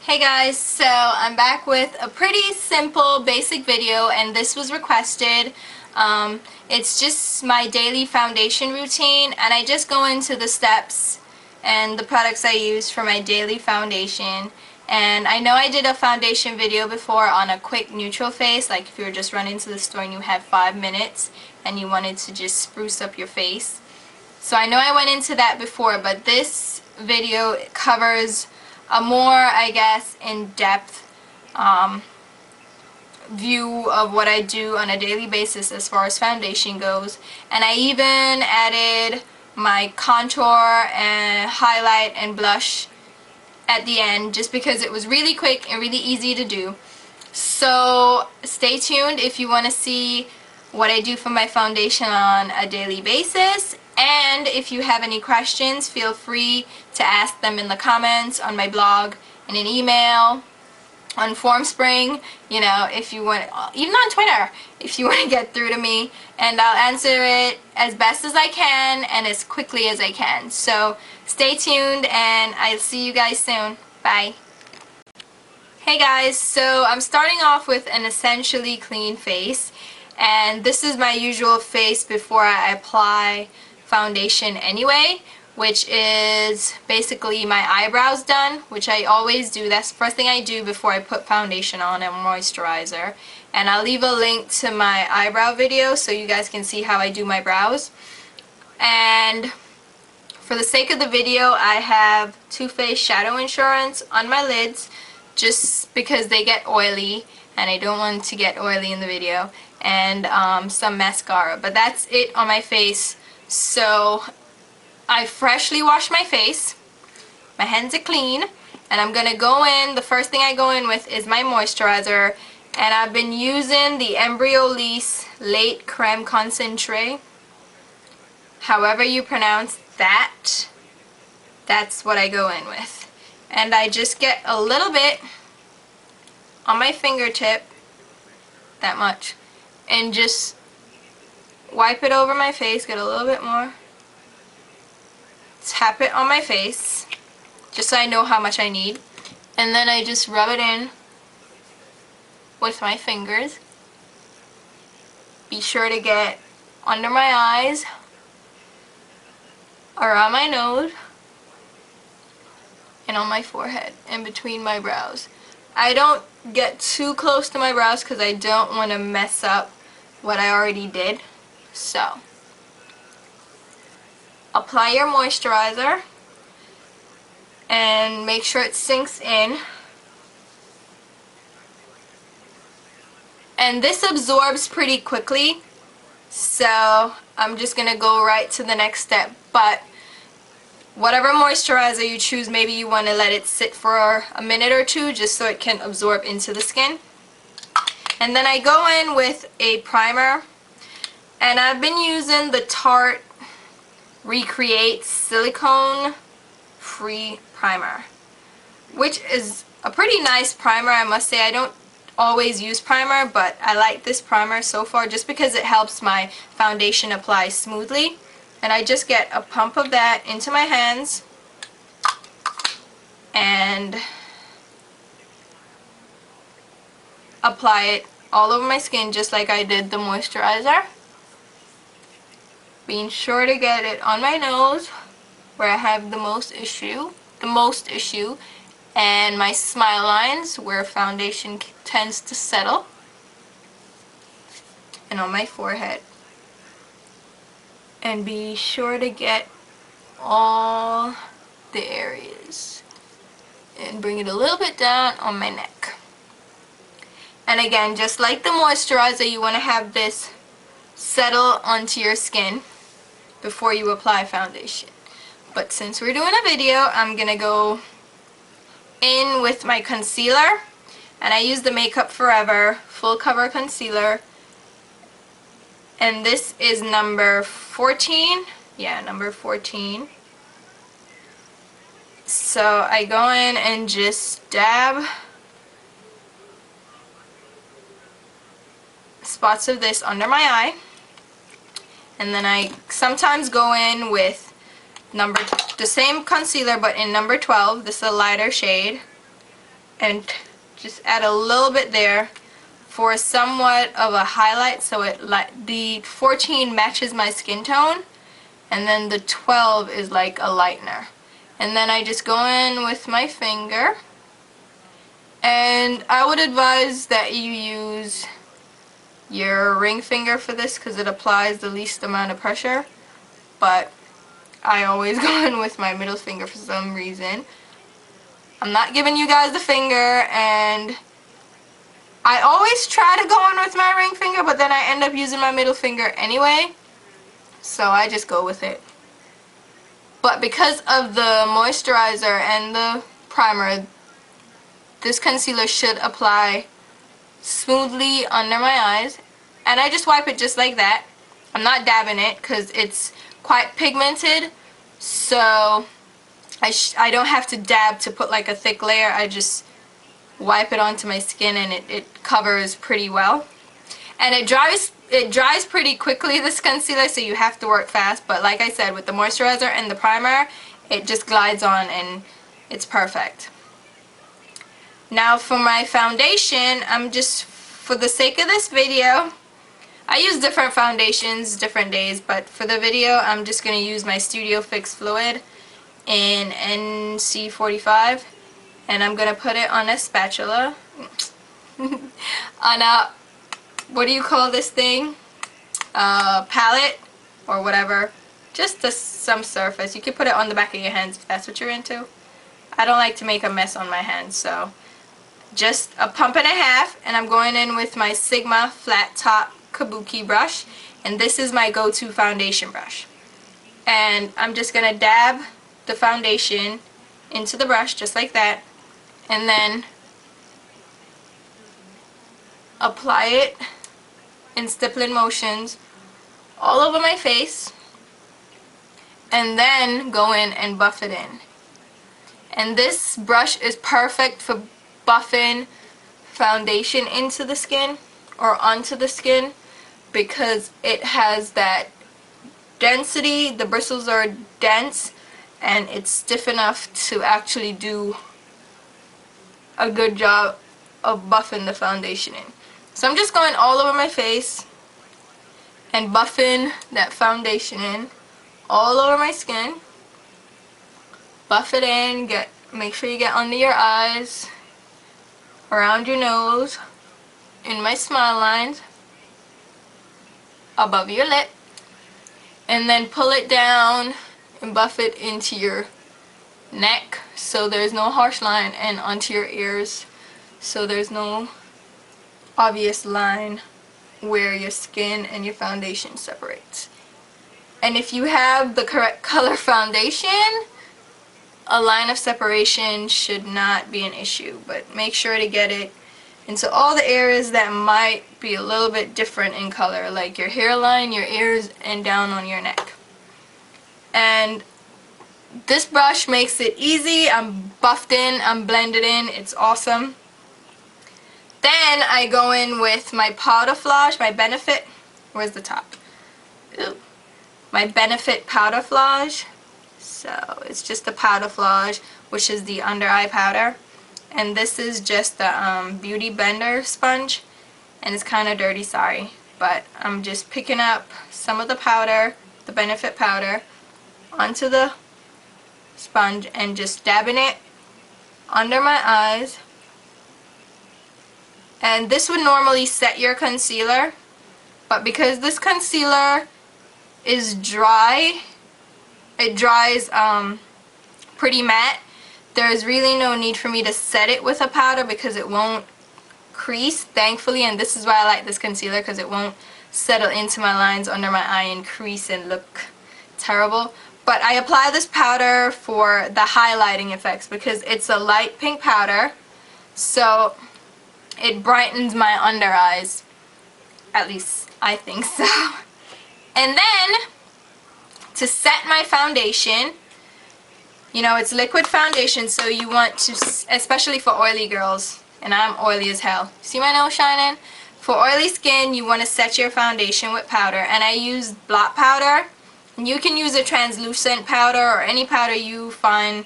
Hey guys, so I'm back with a pretty simple basic video, and this was requested. It's just my daily foundation routine, and I just go into the steps and the products I use for my daily foundation. And I know I did a foundation video before on a quick neutral face, like if you were just running to the store and you had 5 minutes and you wanted to just spruce up your face. So I know I went into that before, but this video covers a more, I guess, in-depth view of what I do on a daily basis as far as foundation goes. And I even added my contour and highlight and blush at the end just because it was really quick and really easy to do. So stay tuned if you want to see what I do for my foundation on a daily basis. And if you have any questions, feel free to ask them in the comments, on my blog, in an email, on Formspring, you know, if you want, even on Twitter, if you want to get through to me, and I'll answer it as best as I can and as quickly as I can. So stay tuned, and I'll see you guys soon. Bye. Hey guys, so I'm starting off with an essentially clean face, and this is my usual face before I apply foundation anyway, which is basically my eyebrows done, which I always do. That's the first thing I do before I put foundation on and moisturizer. And I'll leave a link to my eyebrow video so you guys can see how I do my brows. And for the sake of the video, I have Too Faced Shadow Insurance on my lids just because they get oily and I don't want to get oily in the video, and some mascara. But that's it on my face. So I freshly washed my face, my hands are clean, and I'm gonna go in, the first thing I go in with is my moisturizer, and I've been using the Eyebrow Late Creme Concentrate. However you pronounce that, that's what I go in with. And I just get a little bit on my fingertip, that much, and just wipe it over my face, get a little bit more, tap it on my face just so I know how much I need, and then I just rub it in with my fingers. Be sure to get under my eyes, around my nose, and on my forehead, in between my brows. I don't get too close to my brows because I don't want to mess up what I already did. So apply your moisturizer and make sure it sinks in. And this absorbs pretty quickly, so I'm just gonna go right to the next step. But whatever moisturizer you choose, maybe you want to let it sit for a minute or two just so it can absorb into the skin. And then I go in with a primer, and I've been using the Tarte Recreate Silicone Free Primer, which is a pretty nice primer, I must say. I don't always use primer, but I like this primer so far just because it helps my foundation apply smoothly. And I just get a pump of that into my hands and apply it all over my skin just like I did the moisturizer. Being sure to get it on my nose where I have the most issue, and my smile lines where foundation tends to settle, and on my forehead. And be sure to get all the areas and bring it a little bit down on my neck. And again, just like the moisturizer, you want to have this settle onto your skin before you apply foundation. But since we're doing a video, I'm gonna go in with my concealer, and I use the Makeup Forever Full Cover Concealer, and this is number 14. Yeah, number 14. So I go in and just dab spots of this under my eye, and then I sometimes go in with the same concealer but in number 12. This is a lighter shade, and just add a little bit there for somewhat of a highlight, so it like the 14 matches my skin tone, and then the 12 is like a lightener. And then I just go in with my finger, and I would advise that you use your ring finger for this because it applies the least amount of pressure, but I always go in with my middle finger for some reason. I'm not giving you guys the finger, and I always try to go in with my ring finger, but then I end up using my middle finger anyway, so I just go with it. But because of the moisturizer and the primer, this concealer should apply smoothly under my eyes, and I just wipe it just like that. I'm not dabbing it because it's quite pigmented, so I don't have to dab to put like a thick layer. I just wipe it onto my skin, and it covers pretty well. And it dries pretty quickly, this concealer, so you have to work fast. But like I said, with the moisturizer and the primer, it just glides on and it's perfect. Now for my foundation, I'm just, for the sake of this video, I use different foundations different days, but for the video I'm just going to use my Studio Fix Fluid in NC45, and I'm going to put it on a spatula on a, what do you call this thing, palette or whatever, just some surface. You can put it on the back of your hands if that's what you're into. I don't like to make a mess on my hands, so just a pump and a half, and I'm going in with my Sigma flat top kabuki brush, and this is my go-to foundation brush. And I'm just gonna dab the foundation into the brush just like that, and then apply it in stippling motions all over my face, and then go in and buff it in. And this brush is perfect for buffing foundation into the skin or onto the skin because it has that density. The bristles are dense and it's stiff enough to actually do a good job of buffing the foundation in. So I'm just going all over my face and buffing that foundation in all over my skin. Buff it in, make sure you get under your eyes, around your nose, in my smile lines, above your lip, and then pull it down and buff it into your neck so there's no harsh line, and onto your ears so there's no obvious line where your skin and your foundation separates. And if you have the correct color foundation, a line of separation should not be an issue, but make sure to get it into all the areas that might be a little bit different in color, like your hairline, your ears, and down on your neck. And this brush makes it easy. I'm buffed in, I'm blended in, it's awesome. Then I go in with my powder flage, my Benefit, where's the top? Ooh. My Benefit powder flage. So it's just the powder flage, which is the under eye powder, and this is just the beauty blender sponge, and it's kind of dirty, sorry, but I'm just picking up some of the powder, the Benefit powder, onto the sponge and just dabbing it under my eyes. And this would normally set your concealer, but because this concealer is dry, it dries pretty matte, there's really no need for me to set it with a powder because it won't crease, thankfully. And this is why I like this concealer, because it won't settle into my lines under my eye and crease and look terrible. But I apply this powder for the highlighting effects because it's a light pink powder, so it brightens my under eyes, at least I think so. And then to set my foundation, you know, it's liquid foundation, so you want to, especially for oily girls, and I'm oily as hell. See my nose shining? For oily skin, you want to set your foundation with powder, and I use blot powder. And you can use a translucent powder or any powder you find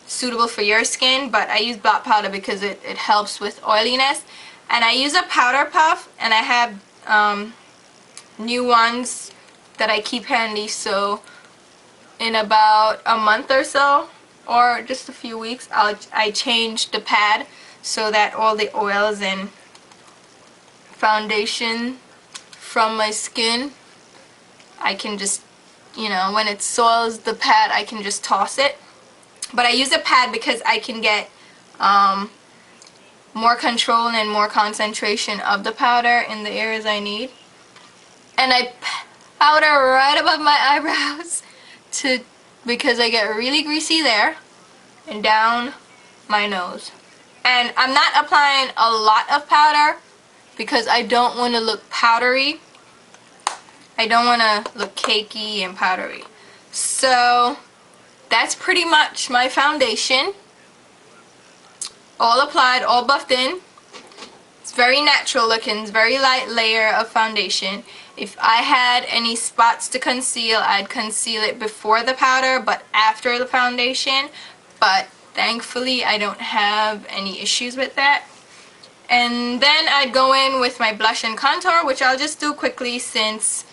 suitable for your skin, but I use black powder because it helps with oiliness. And I use a powder puff, and I have new ones that I keep handy, so in about a month or so, or just a few weeks, I change the pad so that all the oils and foundation from my skin, I can just, you know, when it soils the pad, I can just toss it. But I use a pad because I can get more control and more concentration of the powder in the areas I need. And I powder right above my eyebrows because I get really greasy there, and down my nose. And I'm not applying a lot of powder because I don't want to look powdery. I don't want to look cakey and powdery. So that's pretty much my foundation. All applied, all buffed in. It's very natural looking, it's very light layer of foundation. If I had any spots to conceal, I'd conceal it before the powder but after the foundation. But thankfully I don't have any issues with that. And then I'd go in with my blush and contour, which I'll just do quickly since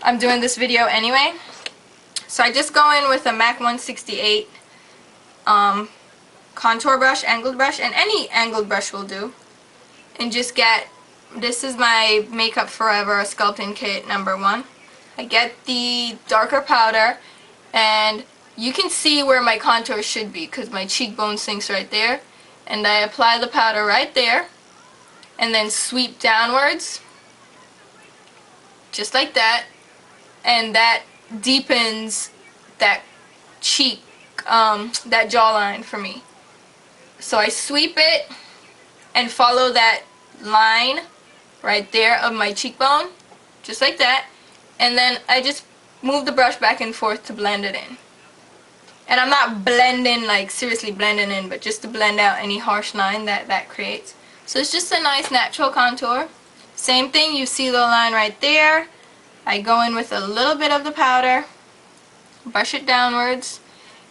I'm doing this video anyway. So I just go in with a MAC 168 contour brush, angled brush, and any angled brush will do. And just get, this is my Makeup Forever Sculpting Kit #1. I get the darker powder, and you can see where my contour should be because my cheekbone sinks right there. And I apply the powder right there, and then sweep downwards, just like that. And that deepens that cheek, that jawline for me. So I sweep it and follow that line right there of my cheekbone, just like that. And then I just move the brush back and forth to blend it in. And I'm not blending, like seriously blending in, but just to blend out any harsh line that creates. So it's just a nice natural contour. Same thing, you see the line right there. I go in with a little bit of the powder, brush it downwards.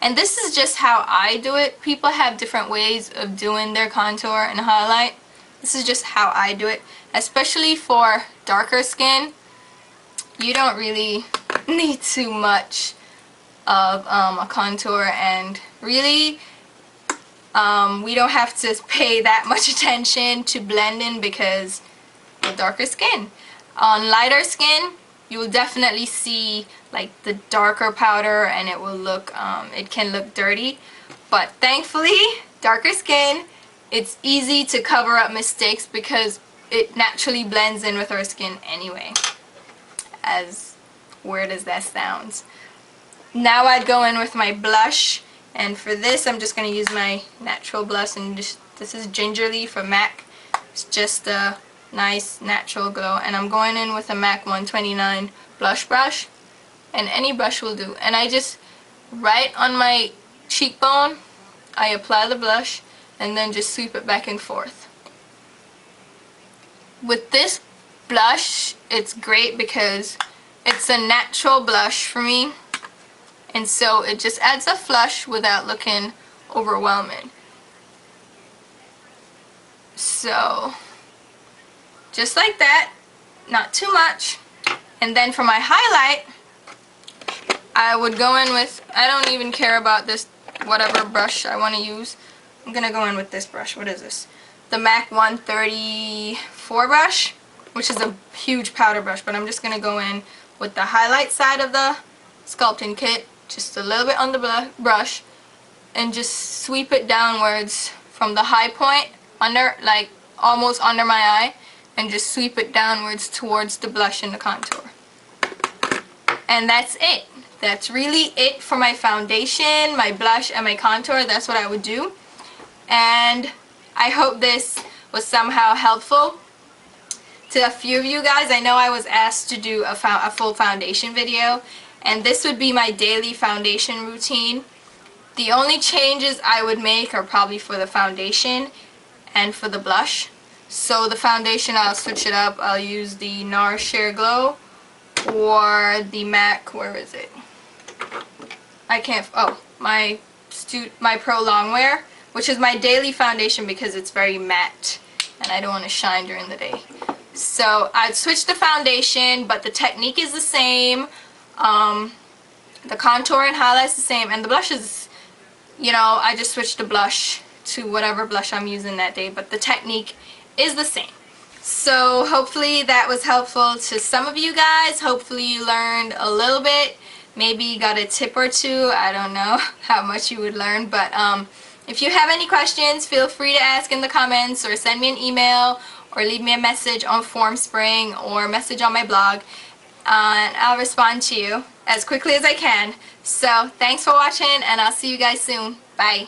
And this is just how I do it. People have different ways of doing their contour and highlight. This is just how I do it. Especially for darker skin, you don't really need too much of a contour, and really we don't have to pay that much attention to blending because of darker skin. On lighter skin, you will definitely see like the darker powder, and it will look, it can look dirty. But thankfully, darker skin, it's easy to cover up mistakes because it naturally blends in with our skin anyway. As weird as that sounds. Now I'd go in with my blush, and for this I'm just going to use my natural blush, and this is Gingerly from MAC. It's just a nice natural glow, and I'm going in with a MAC 129 blush brush, and any brush will do. And I just, right on my cheekbone, I apply the blush and then just sweep it back and forth. With this blush, it's great because it's a natural blush for me, and so it just adds a flush without looking overwhelming. So just like that, not too much. And then for my highlight, I would go in with, I don't even care about this, whatever brush I want to use. I'm gonna go in with this brush. What is this? The MAC 134 brush, which is a huge powder brush, but I'm just gonna go in with the highlight side of the sculpting kit, just a little bit on the brush, and just sweep it downwards from the high point, under, like almost under my eye, and just sweep it downwards towards the blush and the contour. And that's it. That's really it for my foundation, my blush, and my contour. That's what I would do. And I hope this was somehow helpful to a few of you guys. I know I was asked to do a full foundation video, and this would be my daily foundation routine. The only changes I would make are probably for the foundation and for the blush. So the foundation, I'll switch it up. I'll use the NARS Sheer Glow or the MAC, where is it? I can't, oh, my my Pro Longwear, which is my daily foundation because it's very matte and I don't want to shine during the day. So I switched the foundation, but the technique is the same. The contour and highlight's the same, and the blush is, you know, I just switched the blush to whatever blush I'm using that day, but the technique is the same. So hopefully that was helpful to some of you guys. Hopefully you learned a little bit. Maybe you got a tip or two. I don't know how much you would learn, but if you have any questions, feel free to ask in the comments or send me an email or leave me a message on Formspring or message on my blog, and I'll respond to you as quickly as I can. So thanks for watching, and I'll see you guys soon. Bye.